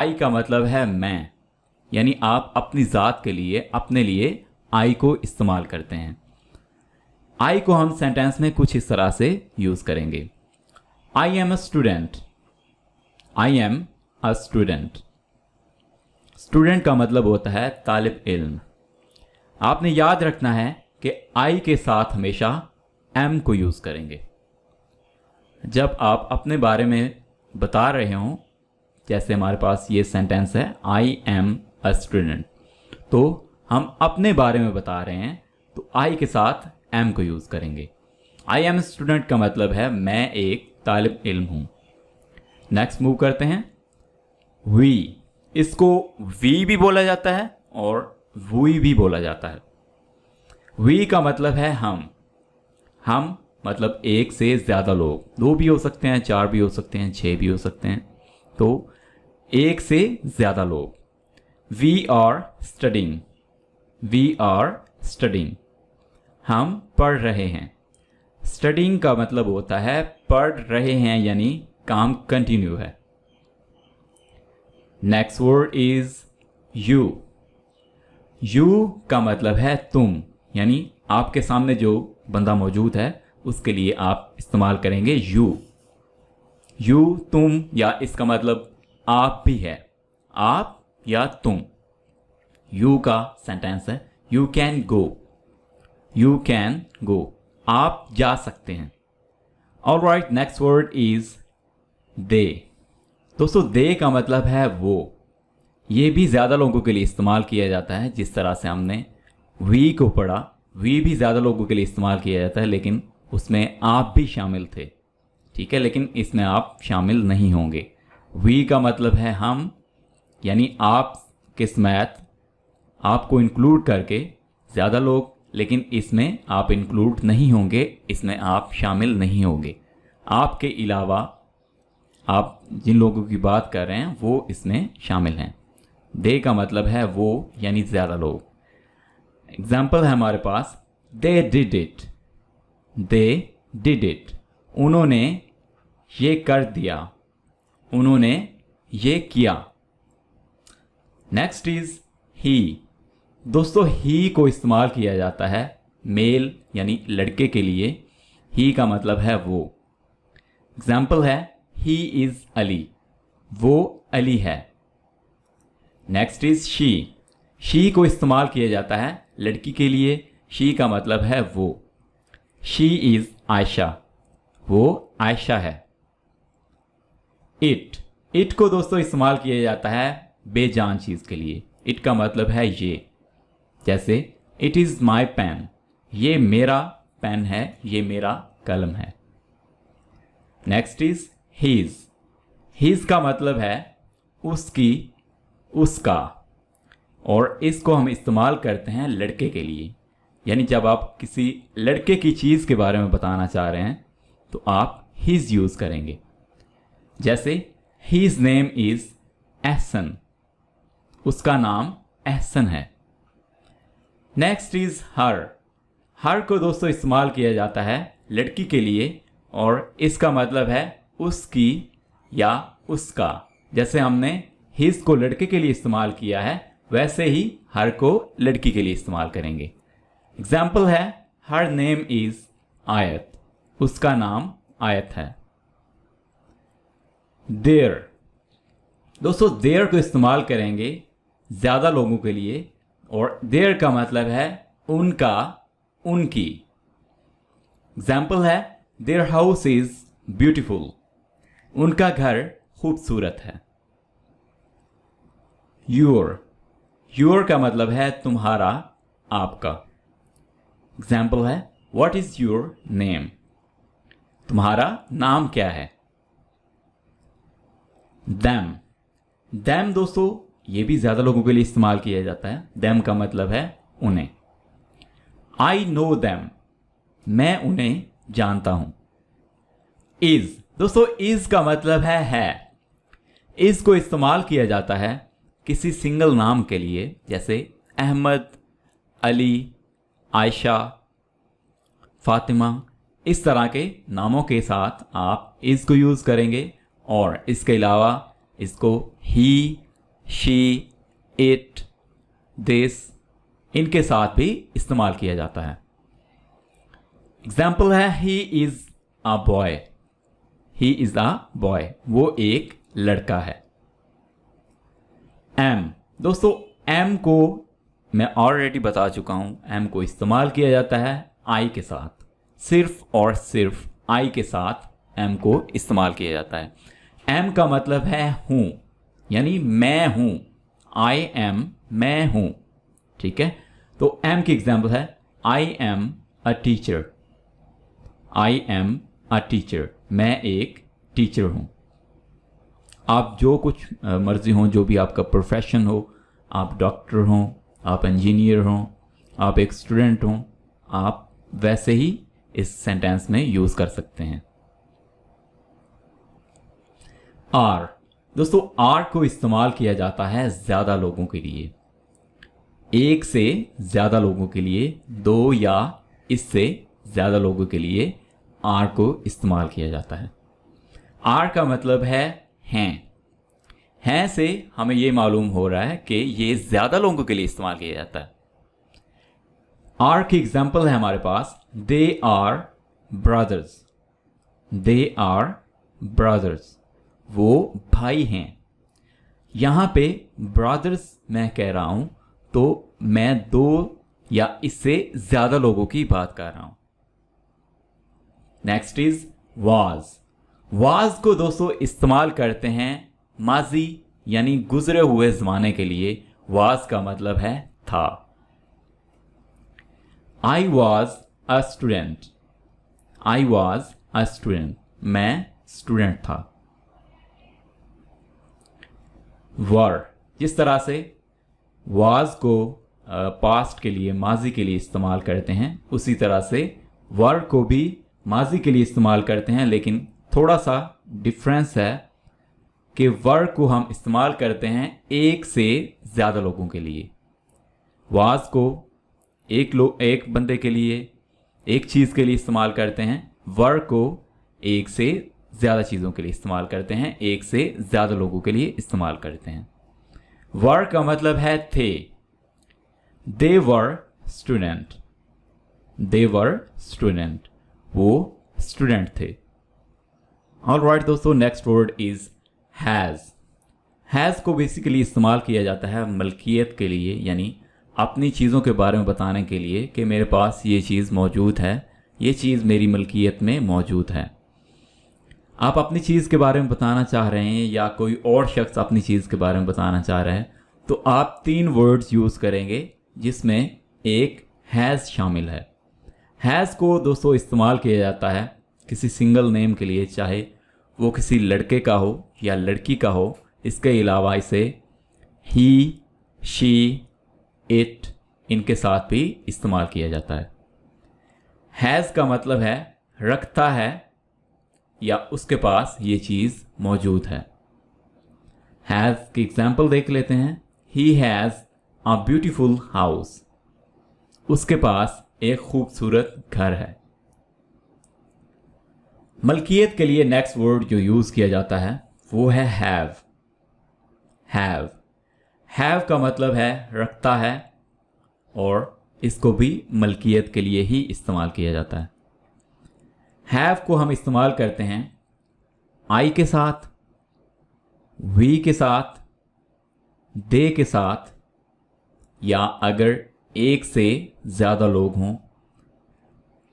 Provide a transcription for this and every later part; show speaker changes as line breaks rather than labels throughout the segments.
आई का मतलब है मैं, यानी आप अपनी ज़ात के लिए, अपने लिए आई को इस्तेमाल करते हैं। आई को हम सेंटेंस में कुछ इस तरह से यूज़ करेंगे। I am a student, I am a student. Student का मतलब होता है तालिब इल्म। आपने याद रखना है कि आई के साथ हमेशा एम को यूज़ करेंगे जब आप अपने बारे में बता रहे हों। जैसे हमारे पास ये सेंटेंस है, आई एम अ स्टूडेंट, तो हम अपने बारे में बता रहे हैं तो आई के साथ एम को यूज़ करेंगे। आई एम स्टूडेंट का मतलब है मैं एक तालिब इल्म हूँ। नेक्स्ट मूव करते हैं। वी, इसको वी भी बोला जाता है और वुई भी बोला जाता है। वी का मतलब है हम मतलब एक से ज़्यादा लोग, दो भी हो सकते हैं, चार भी हो सकते हैं, छः भी हो सकते हैं, तो एक से ज़्यादा लोग। We are studying, we are studying, हम पढ़ रहे हैं। स्टडिंग का मतलब होता है पढ़ रहे हैं, यानी काम कंटिन्यू है। Next word is you. You का मतलब है तुम, यानी आपके सामने जो बंदा मौजूद है उसके लिए आप इस्तेमाल करेंगे यू। यू तुम, या इसका मतलब आप भी है, आप या तुम। यू का सेंटेंस है you can go, you can go, आप जा सकते हैं। Alright, next word is they. दोस्तों दे का मतलब है वो। ये भी ज़्यादा लोगों के लिए इस्तेमाल किया जाता है। जिस तरह से हमने वी को पढ़ा, वी भी ज़्यादा लोगों के लिए इस्तेमाल किया जाता है, लेकिन उसमें आप भी शामिल थे, ठीक है, लेकिन इसमें आप शामिल नहीं होंगे। वी का मतलब है हम, यानी आप के समेत आपको इंक्लूड करके ज़्यादा लोग, लेकिन इसमें आप इंक्लूड नहीं होंगे, इसमें आप शामिल नहीं होंगे। आपके अलावा आप जिन लोगों की बात कर रहे हैं वो इसमें शामिल हैं। दे का मतलब है वो, यानी ज़्यादा लोग। एग्जाम्पल है हमारे पास, they did it, they did it, उन्होंने ये कर दिया, उन्होंने ये किया। Next is he. दोस्तों ही को इस्तेमाल किया जाता है मेल यानी लड़के के लिए। ही का मतलब है वो। एग्जाम्पल है ही इज अली, वो अली है। Next is she. शी को इस्तेमाल किया जाता है लड़की के लिए। शी का मतलब है वो। शी इज आयशा, वो आयशा है। इट। इट को दोस्तों इस्तेमाल किया जाता है बेजान चीज़ के लिए। इट का मतलब है ये। जैसे इट इज़ माई पेन, ये मेरा पेन है, ये मेरा कलम है। Next is his. हीज का मतलब है उसकी, उसका, और इसको हम इस्तेमाल करते हैं लड़के के लिए। यानी जब आप किसी लड़के की चीज़ के बारे में बताना चाह रहे हैं तो आप हीज यूज़ करेंगे। जैसे हीज नेम इज़ एहसन, उसका नाम एहसन है। नेक्स्ट इज हर। हर को दोस्तों इस्तेमाल किया जाता है लड़की के लिए और इसका मतलब है उसकी या उसका। जैसे हमने हिज को लड़के के लिए इस्तेमाल किया है, वैसे ही हर को लड़की के लिए इस्तेमाल करेंगे। एग्जाम्पल है हर नेम इज आयत, उसका नाम आयत है। देयर। दोस्तों देयर को इस्तेमाल करेंगे ज़्यादा लोगों के लिए और देयर का मतलब है उनका, उनकी। एग्जाम्पल है देयर हाउस इज ब्यूटीफुल, उनका घर खूबसूरत है। योर। योर का मतलब है तुम्हारा, आपका। एग्जाम्पल है व्हाट इज योर नेम, तुम्हारा नाम क्या है। दैम। दैम दोस्तों ये भी ज़्यादा लोगों के लिए इस्तेमाल किया जाता है। दैम का मतलब है उन्हें। आई नो दैम, मैं उन्हें जानता हूं। इज। दोस्तों इज का मतलब है। इज को इस्तेमाल किया जाता है किसी सिंगल नाम के लिए, जैसे अहमद, अली, आयशा, फातिमा। इस तरह के नामों के साथ आप इज को यूज़ करेंगे और इसके अलावा इसको ही, शी, इट, दिस, इनके साथ भी इस्तेमाल किया जाता है। एग्जाम्पल है he is a boy, he is a boy, वो एक लड़का है। एम, दोस्तों एम को मैं ऑलरेडी बता चुका हूं, एम को इस्तेमाल किया जाता है आई के साथ, सिर्फ और सिर्फ आई के साथ एम को इस्तेमाल किया जाता है। एम का मतलब है हूं, यानी मैं हूं, आई एम, मैं हूं, ठीक है। तो एम की एग्जाम्पल है I am a teacher, I am a teacher, मैं एक टीचर हूं। आप जो कुछ मर्जी हो, जो भी आपका प्रोफेशन हो, आप डॉक्टर हों, आप इंजीनियर हों, आप एक स्टूडेंट हों, आप वैसे ही इस सेंटेंस में यूज कर सकते हैं। आर, दोस्तों आर को इस्तेमाल किया जाता है ज्यादा लोगों के लिए, एक से ज्यादा लोगों के लिए, दो या इससे ज्यादा लोगों के लिए आर को इस्तेमाल किया जाता है। आर का मतलब है हैं से हमें यह मालूम हो रहा है कि ये ज्यादा लोगों के लिए इस्तेमाल किया जाता है। आर की एग्जाम्पल है हमारे पास, they are brothers, they are brothers, वो भाई हैं। यहां पे ब्रदर्स मैं कह रहा हूं तो मैं दो या इससे ज्यादा लोगों की बात कर रहा हूं। Next is was. वाज को दोस्तों इस्तेमाल करते हैं माजी यानी गुजरे हुए जमाने के लिए। वाज का मतलब है था। I was a student, I was a student, मैं स्टूडेंट था। वर, जिस तरह से वाज को पास्ट के लिए, माजी के लिए इस्तेमाल करते हैं, उसी तरह से वर को भी माजी के लिए इस्तेमाल करते हैं, लेकिन थोड़ा सा डिफरेंस है कि वर को हम इस्तेमाल करते हैं एक से ज़्यादा लोगों के लिए। वाज को एक बंदे के लिए, एक चीज़ के लिए इस्तेमाल करते हैं। वर को एक से ज़्यादा चीज़ों के लिए इस्तेमाल करते हैं, एक से ज़्यादा लोगों के लिए इस्तेमाल करते हैं। वर का मतलब है थे। दे वर स्टूडेंट, दे वर स्टूडेंट, वो स्टूडेंट थे। ऑलराइट दोस्तों, next word is has. Has को बेसिकली इस्तेमाल किया जाता है मलकियत के लिए, यानी अपनी चीज़ों के बारे में बताने के लिए कि मेरे पास ये चीज़ मौजूद है, ये चीज़ मेरी मलकियत में मौजूद है। आप अपनी चीज़ के बारे में बताना चाह रहे हैं या कोई और शख्स अपनी चीज़ के बारे में बताना चाह रहा है, तो आप 3 वर्ड्स यूज़ करेंगे जिसमें एक हैज़ शामिल है। हैज़ को दोस्तों इस्तेमाल किया जाता है किसी सिंगल नेम के लिए, चाहे वो किसी लड़के का हो या लड़की का हो। इसके अलावा इसे ही, शी, इट, इनके साथ भी इस्तेमाल किया जाता है। हैज़ का मतलब है रखता है या उसके पास ये चीज़ मौजूद है। हैज़ की एग्जाम्पल देख लेते हैं। He has a beautiful house, उसके पास एक खूबसूरत घर है। मलकियत के लिए नेक्स्ट वर्ड जो यूज़ किया जाता है वो है हैव। हैव, हैव का मतलब है रखता है और इसको भी मलकियत के लिए ही इस्तेमाल किया जाता है। हैव को हम इस्तेमाल करते हैं आई के साथ, वी के साथ, दे के साथ, या अगर एक से ज़्यादा लोग हों,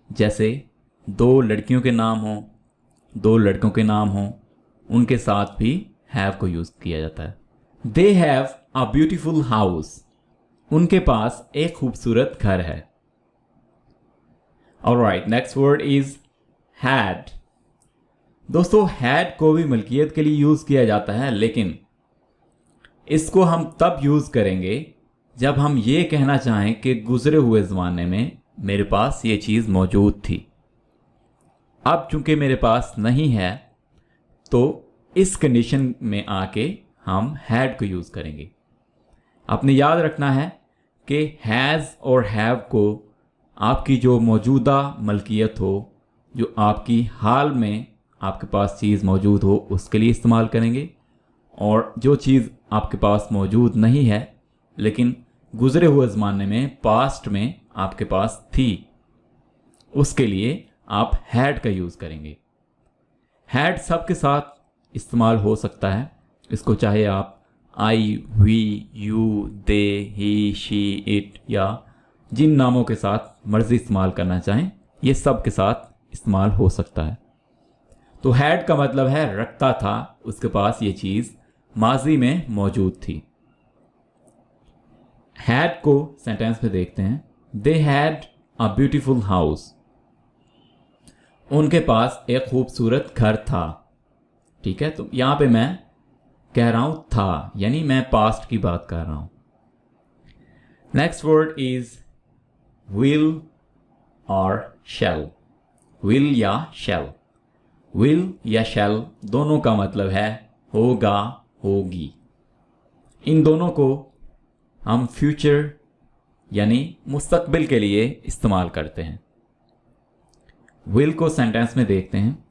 जैसे 2 लड़कियों के नाम हों, 2 लड़कों के नाम हों, उनके साथ भी हैव को यूज़ किया जाता है। They have a beautiful house, उनके पास एक खूबसूरत घर है। Alright, next word is had. दोस्तों हैड को भी मलकियत के लिए यूज़ किया जाता है, लेकिन इसको हम तब यूज़ करेंगे जब हम ये कहना चाहें कि गुजरे हुए ज़माने में मेरे पास ये चीज़ मौजूद थी। अब चूंकि मेरे पास नहीं है तो इस कंडीशन में आके हम हैड को यूज़ करेंगे। आपने याद रखना है कि हैज़ और हैव को आपकी जो मौजूदा मलकियत हो, जो आपकी हाल में आपके पास चीज़ मौजूद हो, उसके लिए इस्तेमाल करेंगे, और जो चीज़ आपके पास मौजूद नहीं है लेकिन गुजरे हुए ज़माने में, पास्ट में आपके पास थी, उसके लिए आप हैड का यूज़ करेंगे। हैड सबके साथ इस्तेमाल हो सकता है। इसको चाहे आप I, we, you, they, he, she, it या जिन नामों के साथ मर्जी इस्तेमाल करना चाहें, ये सब के साथ इस्तेमाल हो सकता है। तो हैड का मतलब है रखता था, उसके पास ये चीज़ माजी में मौजूद थी। हैड को सेंटेंस में देखते हैं। They had a beautiful house. उनके पास एक खूबसूरत घर था। ठीक है, तो यहां पे मैं कह रहा हूं था, यानी मैं पास्ट की बात कर रहा हूं। नेक्स्ट वर्ड इज विल और शैल। विल या शैल। विल या शैल दोनों का मतलब है होगा, होगी। इन दोनों को हम फ्यूचर यानी मुस्तकबिल के लिए इस्तेमाल करते हैं। विल को सेंटेंस में देखते हैं।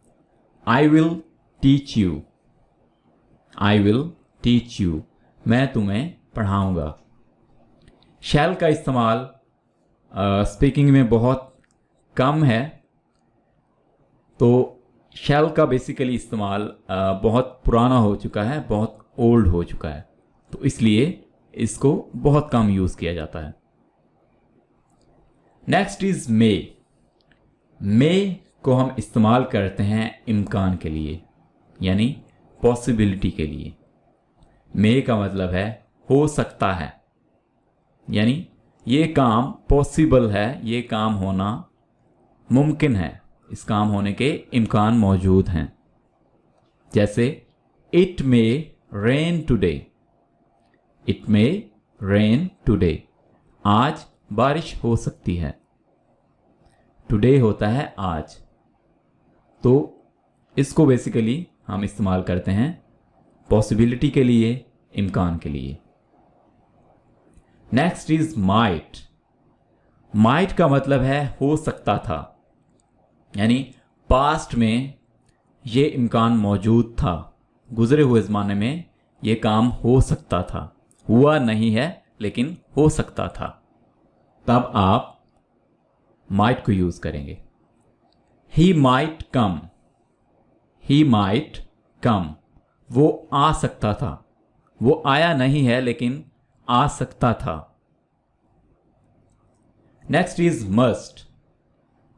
I will teach you. I will teach you, मैं तुम्हें पढ़ाऊंगा। शैल का इस्तेमाल स्पीकिंग में बहुत कम है, तो शैल का बेसिकली इस्तेमाल बहुत पुराना हो चुका है, बहुत ओल्ड हो चुका है, तो इसलिए इसको बहुत कम यूज़ किया जाता है। नेक्स्ट इज मे। मे को हम इस्तेमाल करते हैं इम्कान के लिए, यानी पॉसिबिलिटी के लिए। मे का मतलब है हो सकता है, यानी ये काम पॉसिबल है, ये काम होना मुमकिन है, इस काम होने के इम्कान मौजूद हैं। जैसे it may rain today. It may rain today, आज बारिश हो सकती है। टुडे होता है आज, तो इसको बेसिकली हम इस्तेमाल करते हैं पॉसिबिलिटी के लिए, इम्कान के लिए। Next is might. माइट का मतलब है हो सकता था, यानी पास्ट में ये इम्कान मौजूद था, गुजरे हुए ज़माने में ये काम हो सकता था, हुआ नहीं है लेकिन हो सकता था, तब आप माइट को यूज़ करेंगे। He might come. He might come, वो आ सकता था, वो आया नहीं है लेकिन आ सकता था। Next is must.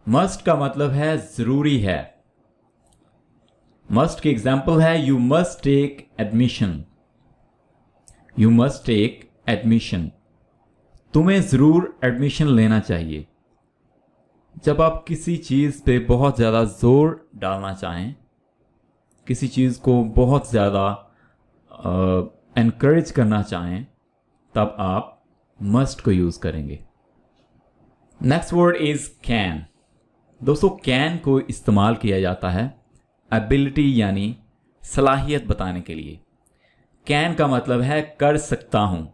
मस्ट का मतलब है ज़रूरी है। मस्ट की एग्जाम्पल है you must take admission. You must take admission, तुम्हें ज़रूर एडमिशन लेना चाहिए। जब आप किसी चीज़ पे बहुत ज़्यादा ज़ोर डालना चाहें, किसी चीज़ को बहुत ज़्यादा एनकरेज करना चाहें, तब आप मस्ट को यूज़ करेंगे। Next word is can. दोस्तों, कैन को इस्तेमाल किया जाता है एबिलिटी यानी सलाहियत बताने के लिए। कैन का मतलब है कर सकता हूँ,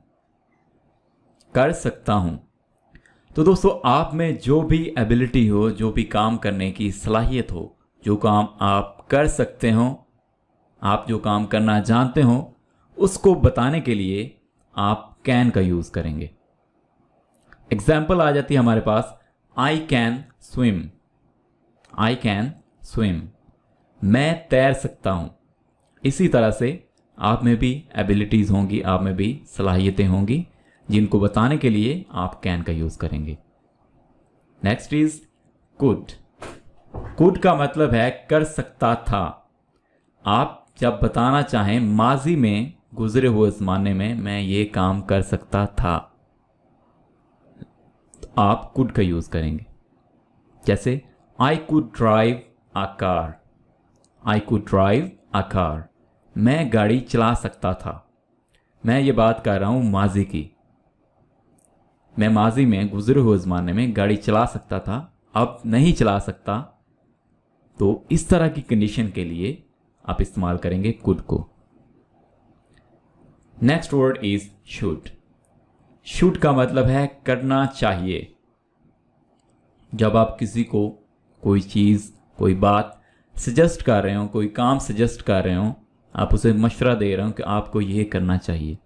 कर सकता हूँ। तो दोस्तों, आप में जो भी एबिलिटी हो, जो भी काम करने की सलाहियत हो, जो काम आप कर सकते हो, आप जो काम करना जानते हो, उसको बताने के लिए आप कैन का यूज़ करेंगे। एग्जाम्पल आ जाती है हमारे पास, I can swim. I can swim, मैं तैर सकता हूँ। इसी तरह से आप में भी एबिलिटीज़ होंगी, आप में भी सलाहियतें होंगी, जिनको बताने के लिए आप कैन का यूज़ करेंगे। Next is could. कुड का मतलब है कर सकता था। आप जब बताना चाहें माजी में, गुजरे हुए ज़माने में मैं ये काम कर सकता था, तो आप कुड का यूज़ करेंगे। जैसे I could drive a car. I could drive a car, मैं गाड़ी चला सकता था। मैं ये बात कर रहा हूँ माजी की। मैं माजी में, गुजरे हुए ज़माने में गाड़ी चला सकता था, अब नहीं चला सकता। तो इस तरह की कंडीशन के लिए आप इस्तेमाल करेंगे कुड को। Next word is should. Should का मतलब है करना चाहिए। जब आप किसी को कोई चीज़, कोई बात सजेस्ट कर रहे हो, कोई काम सजेस्ट कर रहे हो, आप उसे मशवरा दे रहे हो कि आपको ये करना चाहिए,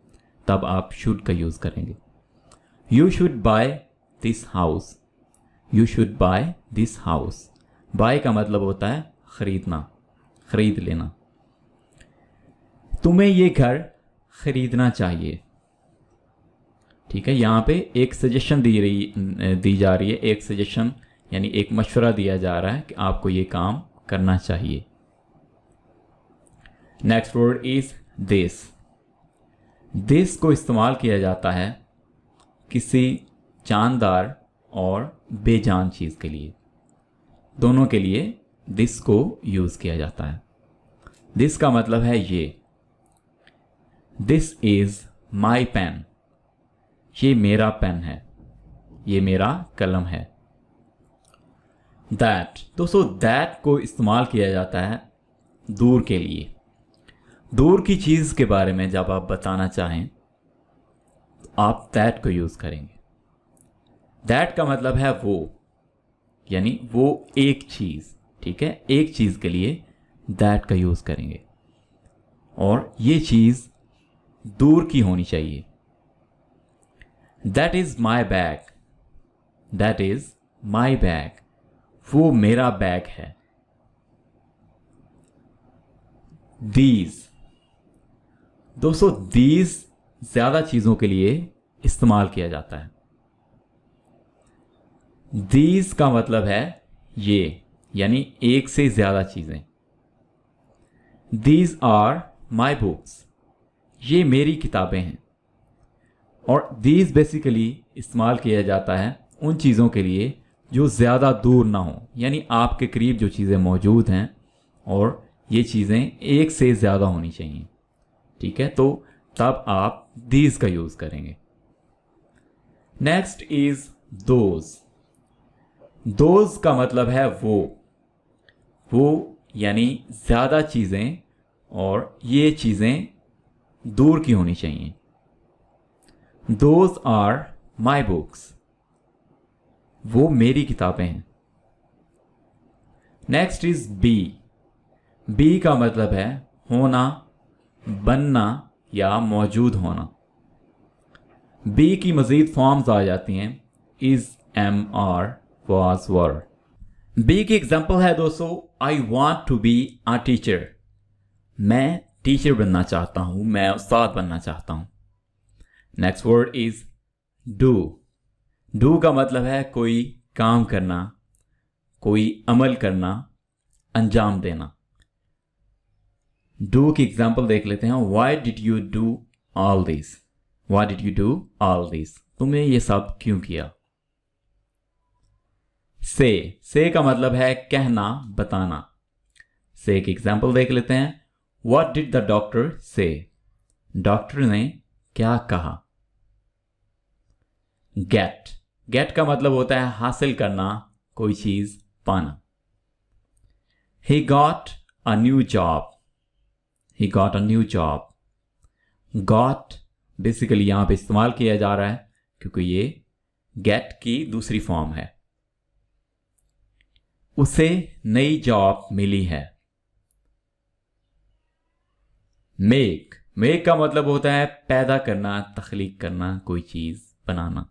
तब आप शुड का यूज़ करेंगे। You should buy this house, you should buy this house. Buy का मतलब होता है ख़रीदना, ख़रीद लेना। तुम्हें ये घर ख़रीदना चाहिए। ठीक है, यहाँ पे एक सजेशन दी जा रही है, एक सजेशन यानी एक मशवरा दिया जा रहा है कि आपको ये काम करना चाहिए। Next word is this. This को इस्तेमाल किया जाता है किसी जानदार और बेजान चीज़ के लिए, दोनों के लिए दिस को यूज़ किया जाता है। दिस का मतलब है ये। दिस इज़ माई पेन, ये मेरा पेन है, ये मेरा कलम है। दैट, दोस्तों दैट को इस्तेमाल किया जाता है दूर के लिए। दूर की चीज़ के बारे में जब आप बताना चाहें तो आप दैट को यूज़ करेंगे। दैट का मतलब है वो, यानी वो एक चीज़। ठीक है, एक चीज़ के लिए दैट का यूज़ करेंगे और ये चीज़ दूर की होनी चाहिए। That is my bag, that is my bag, वो मेरा बैग है। दीज, दोस्तों दीज ज़्यादा चीज़ों के लिए इस्तेमाल किया जाता है। दीज का मतलब है ये, यानी एक से ज़्यादा चीज़ें। दीज आर माई बुक्स, ये मेरी किताबें हैं। और दीज बेसिकली इस्तेमाल किया जाता है उन चीज़ों के लिए जो ज़्यादा दूर ना हो, यानी आपके करीब जो चीज़ें मौजूद हैं और ये चीज़ें एक से ज़्यादा होनी चाहिए। ठीक है, तो तब आप दीज का यूज़ करेंगे। Next is those. दोज का मतलब है वो यानी ज़्यादा चीज़ें और ये चीज़ें दूर की होनी चाहिए। दोज आर माई बुक्स, वो मेरी किताबें हैं। Next is B. बी का मतलब है होना, बनना या मौजूद होना। बी की मज़ीद फॉर्म्स आ जाती हैं is, am, are, was, were. Be की एग्जाम्पल है दोस्तों, I want to be a teacher, मैं टीचर बनना चाहता हूं, मैं उस्ताद बनना चाहता हूं। Next word is do. Do का मतलब है कोई काम करना, कोई अमल करना, अंजाम देना। डू की एग्जाम्पल देख लेते हैं। Why did you do all this, why did you do all this, तुमने ये सब क्यों किया। से का मतलब है कहना, बताना। से की एग्जाम्पल देख लेते हैं। व्हाट डिड द डॉक्टर से, डॉक्टर ने क्या कहा। गेट, गेट का मतलब होता है हासिल करना, कोई चीज पाना। He got a new job, he got a new job. Got basically यहां पे इस्तेमाल किया जा रहा है क्योंकि ये गेट की दूसरी फॉर्म है। उसे नई जॉब मिली है। मेक, मेक का मतलब होता है पैदा करना, तख्लीक करना, कोई चीज बनाना।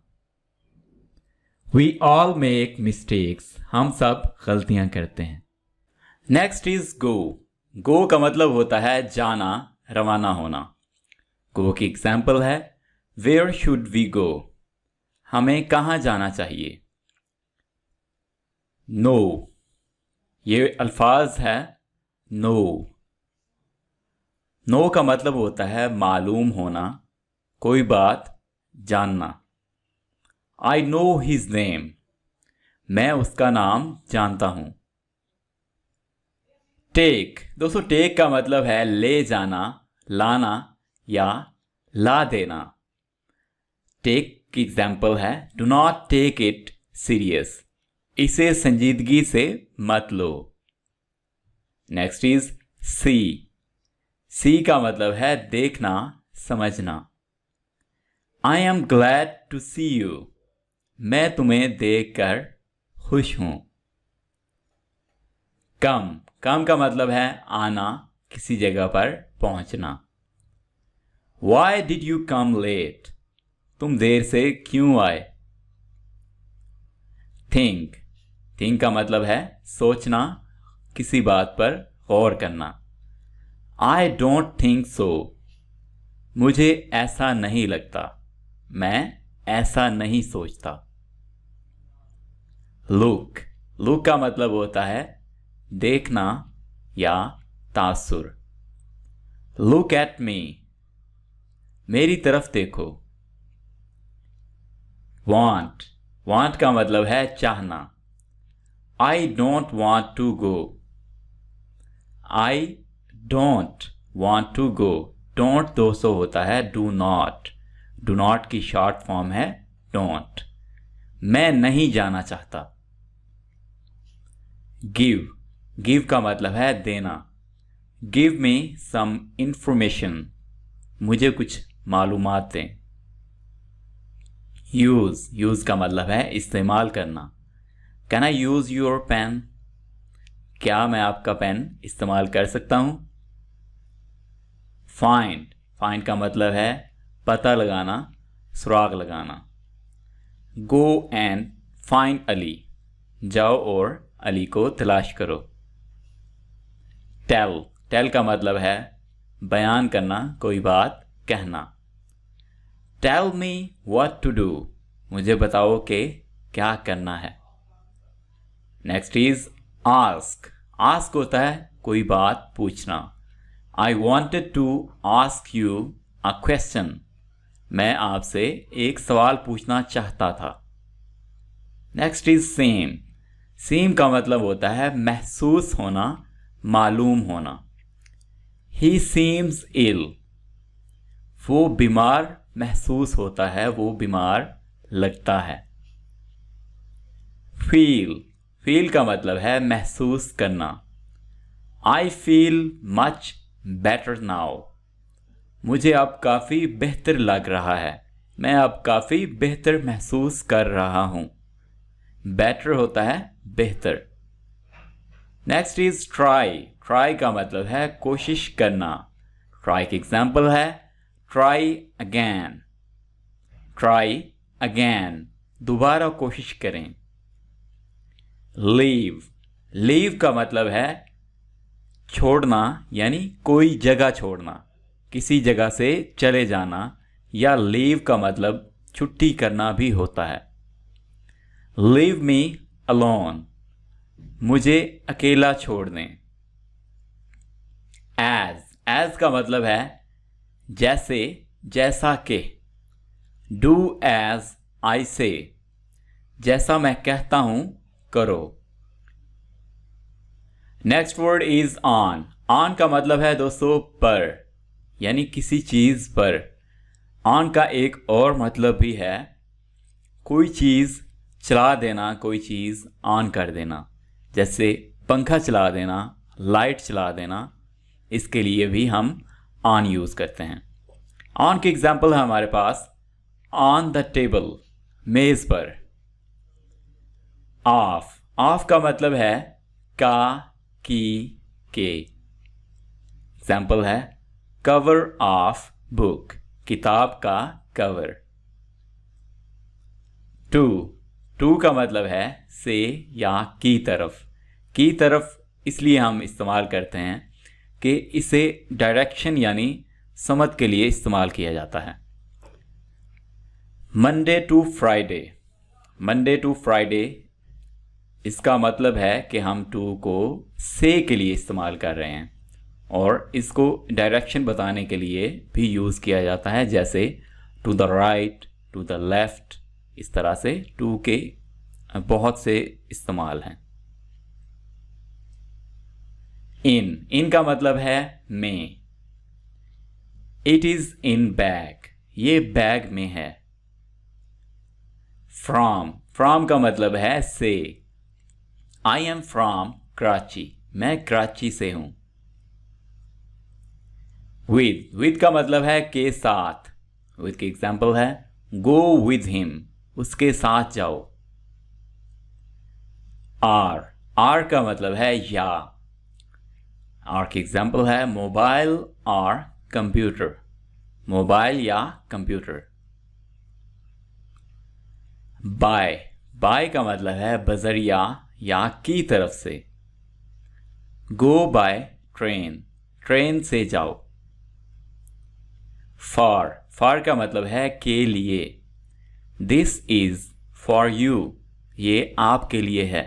वी ऑल मेक मिस्टेक्स, हम सब गलतियां करते हैं। Next is go. गो का मतलब होता है जाना, रवाना होना। गो की एग्जाम्पल है वेयर शुड वी गो, हमें कहाँ जाना चाहिए। नो, ये अल्फाज है नो। नो का मतलब होता है मालूम होना, कोई बात जानना। आई नो हिज नेम, मैं उसका नाम जानता हूं। टेक, दोस्तों टेक का मतलब है ले जाना, लाना या ला देना। टेक की एग्जाम्पल है do not take it serious, इसे संजीदगी से मत लो। नेक्स्ट इज सी। सी का मतलब है देखना, समझना। I am glad to see you, मैं तुम्हें देखकर खुश हूं। कम, कम का मतलब है आना, किसी जगह पर पहुंचना। Why did you come late? तुम देर से क्यों आए? Think का मतलब है सोचना, किसी बात पर गौर करना। I don't think so. मुझे ऐसा नहीं लगता, मैं ऐसा नहीं सोचता। Look का मतलब होता है देखना या तासुर। Look at me. मेरी तरफ देखो। Want का मतलब है चाहना। I don't want to go. I don't want to go. Don't दोस्तों होता है do not. Do not की शॉर्ट फॉर्म है don't. मैं नहीं जाना चाहता। Give का मतलब है देना। Give me some information. मुझे कुछ मालूमात दें। Use का मतलब है इस्तेमाल करना। Can I use your pen? क्या मैं आपका पेन इस्तेमाल कर सकता हूं? Find का मतलब है पता लगाना, सुराग लगाना। Go and find Ali. जाओ और अली को तलाश करो। Tell का मतलब है बयान करना, कोई बात कहना। Tell me what to do. मुझे बताओ कि क्या करना है। Next is ask होता है कोई बात पूछना। I wanted to ask you a question. मैं आपसे एक सवाल पूछना चाहता था। Next is seem का मतलब होता है महसूस होना, मालूम होना। He seems ill. वो बीमार महसूस होता है, वो बीमार लगता है। Feel का मतलब है महसूस करना। I feel much better now. मुझे अब काफ़ी बेहतर लग रहा है, मैं अब काफ़ी बेहतर महसूस कर रहा हूँ। बेटर होता है बेहतर। नेक्स्ट इज ट्राई का मतलब है कोशिश करना। ट्राई की एग्जाम्पल है ट्राई अगेन, दोबारा कोशिश करें। लीव का मतलब है छोड़ना, यानी कोई जगह छोड़ना, किसी जगह से चले जाना, या लीव का मतलब छुट्टी करना भी होता है। लीव मी अलोन, मुझे अकेला छोड़ दें। एज का मतलब है जैसे, जैसा कि। डू एज आई से, जैसा मैं कहता हूं करो। नेक्स्ट वर्ड इज ऑन का मतलब है दोस्तों पर, यानी किसी चीज पर। ऑन का एक और मतलब भी है कोई चीज चला देना, कोई चीज ऑन कर देना, जैसे पंखा चला देना, लाइट चला देना, इसके लिए भी हम ऑन यूज करते हैं। ऑन की एग्जाम्पल है हमारे पास ऑन द टेबल, मेज पर। ऑफ का मतलब है का, की, के। एग्जाम्पल है कवर ऑफ बुक, किताब का कवर। टू का मतलब है से या की तरफ इसलिए हम इस्तेमाल करते हैं कि इसे डायरेक्शन यानी समझ के लिए इस्तेमाल किया जाता है। मंडे टू फ्राइडे, इसका मतलब है कि हम टू को से के लिए इस्तेमाल कर रहे हैं, और इसको डायरेक्शन बताने के लिए भी यूज़ किया जाता है, जैसे to the right, to the left. इस तरह से टू के बहुत से इस्तेमाल हैं। इन का मतलब है में। इट इज इन बैग, ये बैग में है। फ्रॉम का मतलब है से। आई एम फ्रॉम कराची, मैं कराची से हूं। विद का मतलब है के साथ। विद की एग्जाम्पल है गो विद हिम, उसके साथ जाओ। आर का मतलब है या। आर की एग्जाम्पल है मोबाइल और कंप्यूटर, मोबाइल या कंप्यूटर। बाय, बाय का मतलब है बजरिया या की तरफ से। गो बाय ट्रेन, ट्रेन से जाओ। फॉर, फॉर का मतलब है के लिए। दिस इज फॉर यू, ये आपके लिए है।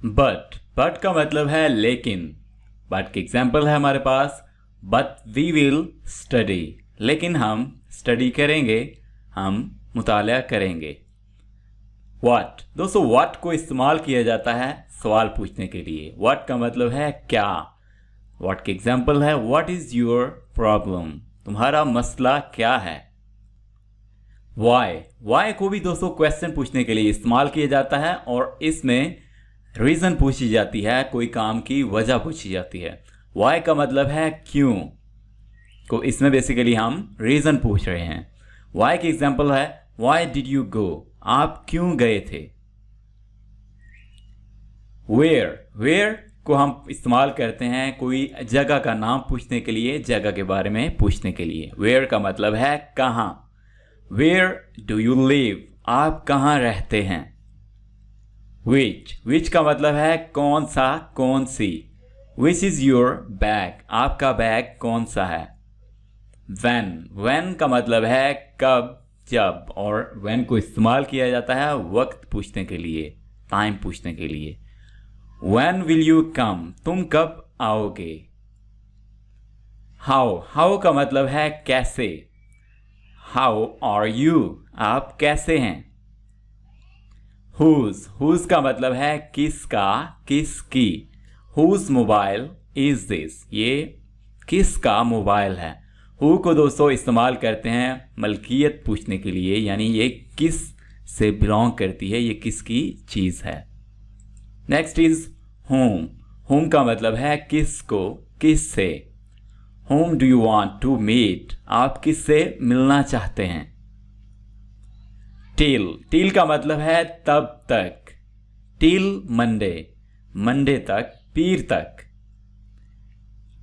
बट, बट का मतलब है लेकिन। बट की एग्जाम्पल है हमारे पास बट वी विल स्टडी, लेकिन हम स्टडी करेंगे, हम मुताला करेंगे। व्हाट, दोस्तों व्हाट को इस्तेमाल किया जाता है सवाल पूछने के लिए। व्हाट का मतलब है क्या। व्हाट की एग्जाम्पल है व्हाट इज योर प्रॉब्लम, तुम्हारा मसला क्या है। वाई, वाई को भी दोस्तों क्वेश्चन पूछने के लिए इस्तेमाल किया जाता है और इसमें रीजन पूछी जाती है, कोई काम की वजह पूछी जाती है। वाई का मतलब है क्यों, को इसमें बेसिकली हम रीजन पूछ रहे हैं। वाई की एग्जाम्पल है वाई डिड यू गो, आप क्यों गए थे। वेयर, वेयर को हम इस्तेमाल करते हैं कोई जगह का नाम पूछने के लिए, जगह के बारे में पूछने के लिए। वेयर का मतलब है कहाँ। वेयर डू यू लिव, आप कहाँ रहते हैं। विच, विच का मतलब है कौन सा, कौन सी। विच इज योर बैग, आपका बैग कौन सा है। व्हेन, व्हेन का मतलब है कब, जब, और व्हेन को इस्तेमाल किया जाता है वक्त पूछने के लिए, टाइम पूछने के लिए। व्हेन विल यू कम, तुम कब आओगे। हाउ, हाउ का मतलब है कैसे। हाउ आर यू, आप कैसे हैं। हुज, हुज का मतलब है किसका, किसकी। हुज मोबाइल इज दिस, ये किसका मोबाइल है। हु को दोस्तों इस्तेमाल करते हैं मलकियत पूछने के लिए, यानी ये किस से बिलोंग करती है, ये किसकी चीज है। नेक्स्ट इज होम, होम का मतलब है किसको, किस से। Whom do you want to meet, आप किससे मिलना चाहते हैं। टिल, टिल का मतलब है तब तक। टिल मंडे, मंडे तक, पीर तक।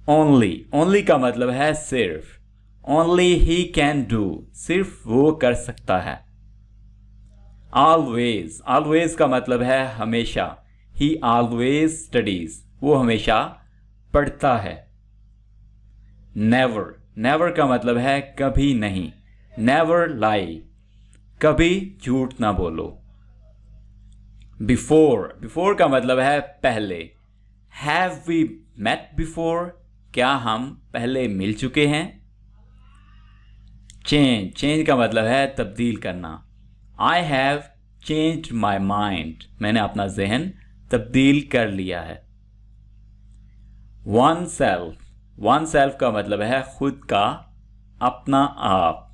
ओनली, ओनली का मतलब है सिर्फ। ओनली ही कैन डू, सिर्फ वो कर सकता है। ऑलवेज, ऑलवेज का मतलब है हमेशा। ही ऑलवेज स्टडीज, वो हमेशा पढ़ता है। नेवर, नेवर का मतलब है कभी नहीं। नेवर लाई, कभी झूठ ना बोलो। बिफोर, बिफोर का मतलब है पहले। हैव वी मेट बिफोर, क्या हम पहले मिल चुके हैं। चेंज, चेंज का मतलब है तब्दील करना। I have changed my mind, मैंने अपना जहन तब्दील कर लिया है। वन सेल्फ, वन सेल्फ का मतलब है खुद का, अपना आप।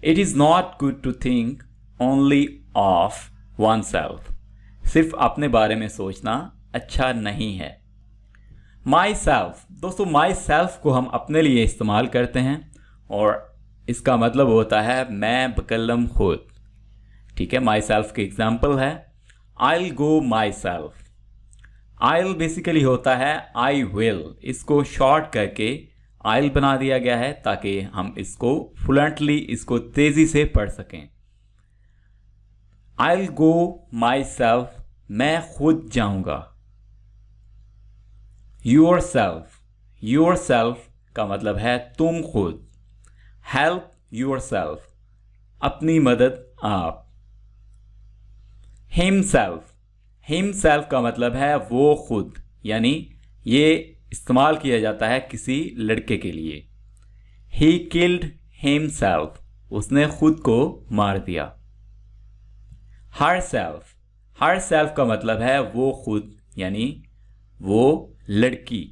It is not good to think only of oneself, सिर्फ अपने बारे में सोचना अच्छा नहीं है। माई सेल्फ, दोस्तों माई सेल्फ को हम अपने लिए इस्तेमाल करते हैं और इसका मतलब होता है मैं बकल्लम खुद। ठीक है, माई सेल्फ की एग्जाम्पल है आई गो माई सेल्फ। आइल बेसिकली होता है आई विल, इसको शॉर्ट करके आइल बना दिया गया है ताकि हम इसको फ्लुएंटली, इसको तेजी से पढ़ सकें। आई गो माई सेल्फ, मैं खुद जाऊंगा। योर सेल्फ, योर सेल्फ का मतलब है तुम खुद। हेल्प योर सेल्फ, अपनी मदद आप। हिमसेल्फ, हिमसेल्फ का मतलब है वो खुद, यानी ये इस्तेमाल किया जाता है किसी लड़के के लिए। ही किल्ड हिमसेल्फ, उसने खुद को मार दिया। हर सेल्फ, हर सेल्फ का मतलब है वो खुद, यानी वो लड़की,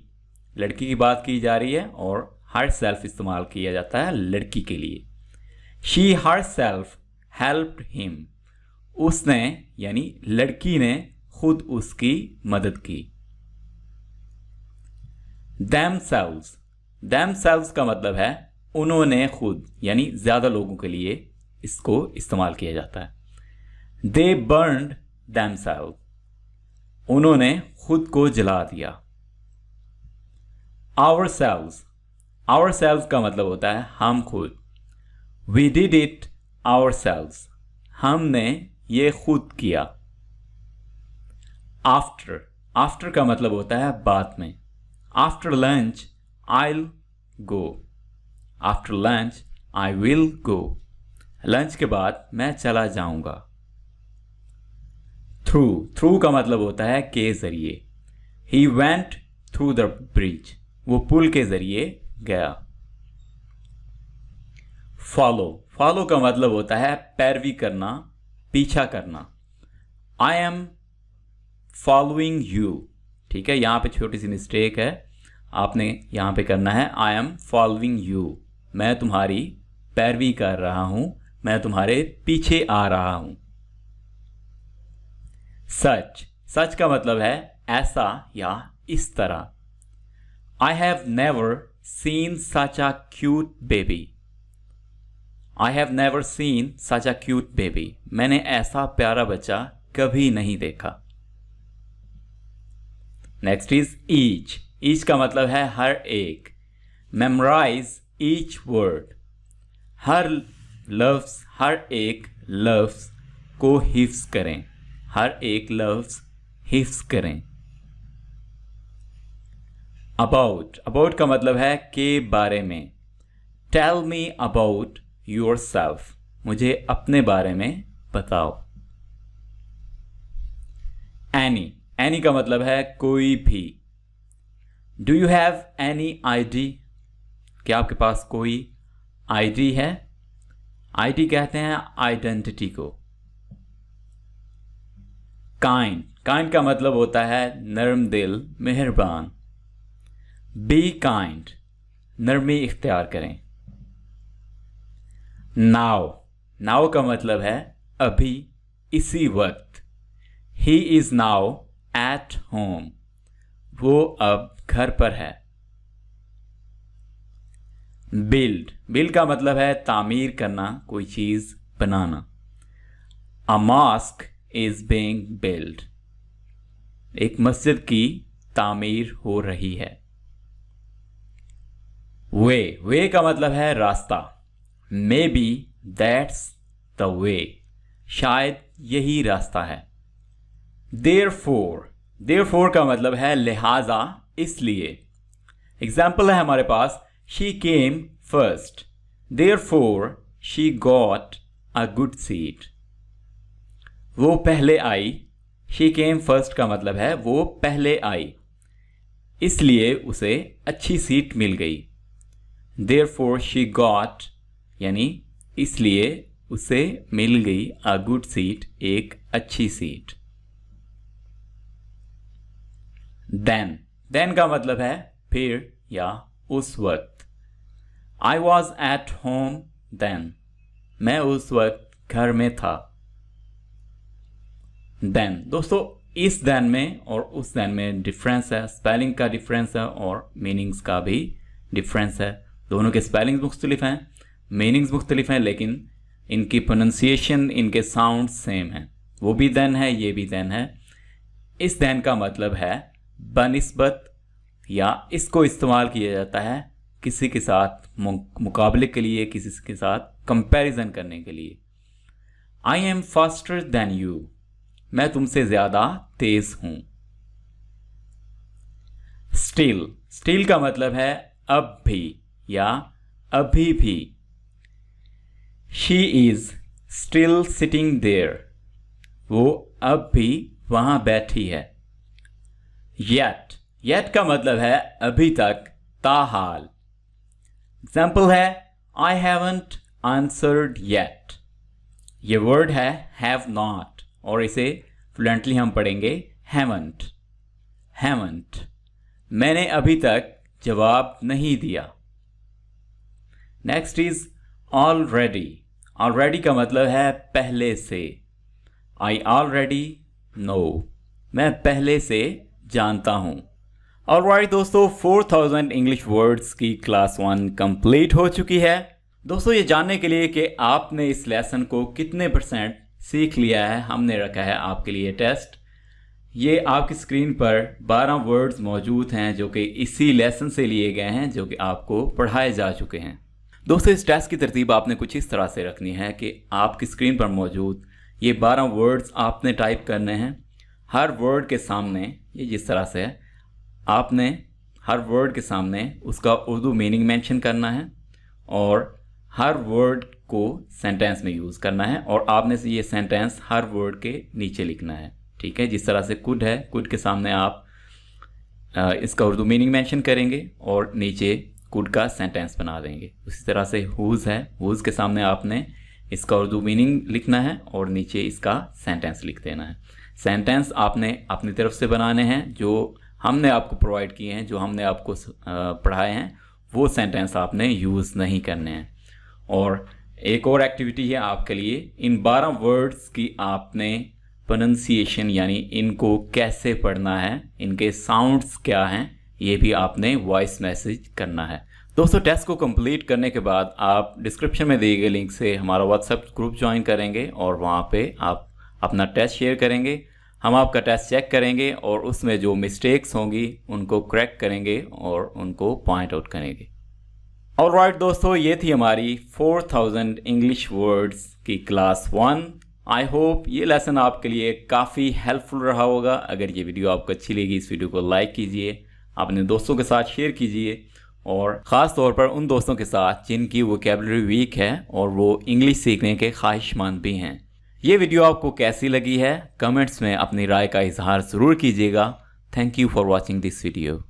लड़की की बात की जा रही है और हर सेल्फ इस्तेमाल किया जाता है लड़की के लिए। She her self helped him, उसने यानी लड़की ने खुद उसकी मदद की। themselves, themselves का मतलब है उन्होंने खुद, यानी ज्यादा लोगों के लिए इसको इस्तेमाल किया जाता है। they burned themselves, उन्होंने खुद को जला दिया। ourselves, ourselves का मतलब होता है हम खुद। We did it ourselves, हमने ये खुद किया। After, after का मतलब होता है बाद में। After lunch, I'll go. After lunch, I will go. Lunch के बाद मैं चला जाऊंगा। Through, through का मतलब होता है के जरिए। He went through the bridge, वो पुल के जरिए गया। Follow, follow का मतलब होता है पैरवी करना, पीछा करना। I am following you, ठीक है, यहां पे छोटी सी मिस्टेक है, आपने यहां पे करना है I am following you, मैं तुम्हारी पैरवी कर रहा हूं, मैं तुम्हारे पीछे आ रहा हूं। सच, सच का मतलब है ऐसा या इस तरह। I have never seen such a cute baby. I have never seen such a cute baby. मैंने ऐसा प्यारा बच्चा कभी नहीं देखा। Next is each. each का मतलब है हर एक। Memorize each word. हर लफ्ज, हर एक लफ्ज को हिफ्ज करें, हर एक लफ्ज हिफ्ज करें। About, about का मतलब है के बारे में। Tell me about yourself. मुझे अपने बारे में बताओ। Any, any का मतलब है कोई भी। Do you have any ID? क्या आपके पास कोई ID है? ID कहते हैं आइडेंटिटी को। Kind, kind का मतलब होता है नर्म दिल, मेहरबान। Be kind, नरमी इख्तियार करें। Now, now का मतलब है अभी, इसी वक्त। He is now at home, वो अब घर पर है। Build, build का मतलब है तामीर करना, कोई चीज बनाना। A mosque is being built, एक मस्जिद की तामीर हो रही है। वे, वे का मतलब है रास्ता। Maybe that's the way, शायद यही रास्ता है। Therefore, therefore का मतलब है लिहाजा, इसलिए। एग्जाम्पल है हमारे पास, she came first, therefore she got a good seat. वो पहले आई, she came first का मतलब है वो पहले आई, इसलिए उसे अच्छी सीट मिल गई। Therefore she got, यानी इसलिए उसे मिल गई a good seat, एक अच्छी सीट। Then, then का मतलब है फिर या उस वक्त। I was at home then, मैं उस वक्त घर में था। Then, दोस्तों इस then में और उस then में डिफरेंस है, स्पेलिंग का डिफरेंस है और मीनिंग्स का भी डिफरेंस है। दोनों के स्पेलिंग्स मुख्तलिफ हैं, मीनिंग्स मुख्तलिफ हैं, लेकिन इनकी प्रोनंसिएशन, इनके साउंड सेम हैं। वो भी देन है, ये भी देन है। इस देन का मतलब है बनिस्बत, या इसको इस्तेमाल किया जाता है किसी के साथ मुकाबले के लिए, किसी के साथ कंपैरिजन करने के लिए। I am faster than you, मैं तुमसे ज़्यादा तेज हूँ। स्टिल, स्टिल का मतलब है अब भी या अभी भी। She is still sitting there, वो अब भी वहां बैठी है। येट, येट का मतलब है अभी तक, ताहाल। एग्जाम्पल है आई हैवंट आंसर्ड येट। ये वर्ड है हैव नॉट और इसे फ्लुएंटली हम पढ़ेंगे हैवंट। हैवंट, मैंने अभी तक जवाब नहीं दिया। Next is already. ऑलरेडी का मतलब है पहले से। आई ऑलरेडी नो, मैं पहले से जानता हूं। ऑलराइट दोस्तों, 4000 इंग्लिश वर्ड्स की क्लास 1 कंप्लीट हो चुकी है। दोस्तों ये जानने के लिए कि आपने इस लेसन को कितने % सीख लिया है, हमने रखा है आपके लिए टेस्ट। ये आपकी स्क्रीन पर 12 वर्ड्स मौजूद हैं जो कि इसी लेसन से लिए गए हैं, जो कि आपको पढ़ाए जा चुके हैं। दोस्तों, इस टेस्ट की तरतीब आपने कुछ इस तरह से रखनी है कि आपकी स्क्रीन पर मौजूद ये 12 वर्ड्स आपने टाइप करने हैं। हर वर्ड के सामने, ये जिस तरह से है, आपने हर वर्ड के सामने उसका उर्दू मीनिंग मेंशन करना है और हर वर्ड को सेंटेंस में यूज़ करना है और आपने से ये सेंटेंस हर वर्ड के नीचे लिखना है। ठीक है, जिस तरह से कुड है, कुड के सामने आप इसका उर्दू मीनिंग मेंशन करेंगे और नीचे कुड का सेंटेंस बना देंगे। उसी तरह से हुज़ है, हुज़ के सामने आपने इसका उर्दू मीनिंग लिखना है और नीचे इसका सेंटेंस लिख देना है। सेंटेंस आपने अपनी तरफ से बनाने हैं, जो हमने आपको प्रोवाइड किए हैं, जो हमने आपको पढ़ाए हैं, वो सेंटेंस आपने यूज़ नहीं करने हैं। और एक और एक्टिविटी है आपके लिए, इन 12 वर्ड्स की आपने प्रोनंसिएशन यानी इनको कैसे पढ़ना है, इनके साउंड्स क्या हैं, ये भी आपने वॉइस मैसेज करना है। दोस्तों, टेस्ट को कंप्लीट करने के बाद आप डिस्क्रिप्शन में दिए गए लिंक से हमारा व्हाट्सएप ग्रुप ज्वाइन करेंगे और वहाँ पे आप अपना टेस्ट शेयर करेंगे। हम आपका टेस्ट चेक करेंगे और उसमें जो मिस्टेक्स होंगी उनको करेक्ट करेंगे और उनको पॉइंट आउट करेंगे। ऑलराइट दोस्तों, ये थी हमारी 4000 इंग्लिश वर्ड्स की क्लास 1। आई होप ये लेसन आपके लिए काफ़ी हेल्पफुल रहा होगा। अगर ये वीडियो आपको अच्छी लगी, इस वीडियो को लाइक कीजिए, अपने दोस्तों के साथ शेयर कीजिए और ख़ास तौर पर उन दोस्तों के साथ जिनकी वोकैबुलरी वीक है और वो इंग्लिश सीखने के ख्वाहिशमंद भी हैं। ये वीडियो आपको कैसी लगी है, कमेंट्स में अपनी राय का इजहार ज़रूर कीजिएगा। Thank you for watching this video.